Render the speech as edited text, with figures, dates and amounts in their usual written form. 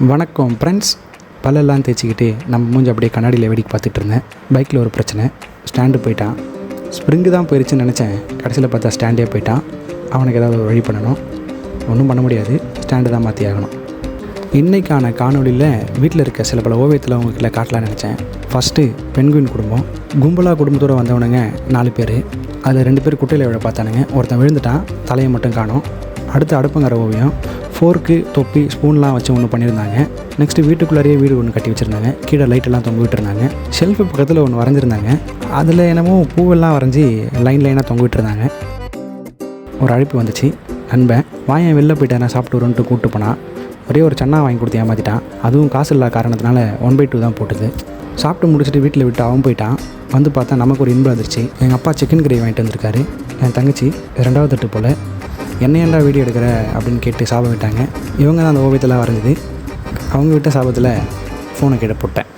வணக்கம் ஃப்ரெண்ட்ஸ். பல்லெல்லாம் தேய்ச்சிக்கிட்டு நம்ம மூஞ்சி அப்படியே கண்ணாடியில் வேடிக்கை பார்த்துட்டு இருந்தேன். பைக்கில் ஒரு பிரச்சனை, ஸ்டாண்டு போயிட்டான். ஸ்ப்ரிங்கு தான் போயிடுச்சுன்னு நினச்சேன். கடைசியில் பார்த்தா ஸ்டாண்டே போயிட்டான். அவனுக்கு ஏதாவது ஒரு வழி பண்ணணும். ஒன்றும் பண்ண முடியாது, ஸ்டாண்டு தான் மாற்றி ஆகணும். இன்றைக்கான காணொலியில் வீட்டில் இருக்க சில பல ஓவியத்தில் அவங்கக்கிட்ட காட்டலான்னு நினச்சேன். ஃபஸ்ட்டு பெண்குயின் குடும்பம். கும்பலாக குடும்பத்தோடு வந்தவனுங்க 4 பேர். அதில் 2 பேர் குட்டையில் விழ பார்த்தானுங்க. ஒருத்தன் விழுந்துட்டான், தலையை மட்டும் காணோம். அடுத்து அடுப்புங்கிற ஓவியம். ஃபோர்க்கு, தொப்பி, ஸ்பூன்லாம் வச்சு ஒன்று பண்ணியிருந்தாங்க. நெக்ஸ்ட்டு வீட்டுக்குள்ளாரையே வீடு ஒன்று கட்டி வச்சுருந்தாங்க. கீழே லைட்டெல்லாம் தொங்க விட்டுருந்தாங்க. ஷெல்ஃபு பக்கத்தில் ஒன்று வரைஞ்சிருந்தாங்க. அதில் என்னமோ பூவெல்லாம் வரைஞ்சி லைனாக தொங்க விட்டுருந்தாங்க. ஒரு அழைப்பு வந்துச்சு. நண்பன் வாயன் வெளில போயிட்டேன், நான் சாப்பிட்டு வரும்ன்ட்டு கூப்பிட்டு போனான். ஒரே ஒரு சன்னா வாங்கி கொடுத்து ஏமாற்றிட்டான். அதுவும் காசு இல்லாத காரணத்தினால 1/2 தான் போட்டுது. சாப்பிட்டு முடிச்சுட்டு வீட்டில் விட்டு அவன் போயிட்டான். வந்து பார்த்தா நமக்கு ஒரு இன்பம் வந்துருச்சு. எங்கள் அப்பா சிக்கன் கிரேவி வாங்கிட்டு வந்திருக்காரு. என் தங்கச்சி 2வது தட்டு போல் என்ன ஏன்டா வீடியோ எடுக்கிற அப்படின்னு கேட்டு சாபம் விட்டாங்க. இவங்க தான் அந்த ஓவியத்தெல்லாம் வரைஞ்சிது. அவங்க விட்ட சாபத்தில் ஃபோனை கீழே போட்டேன்.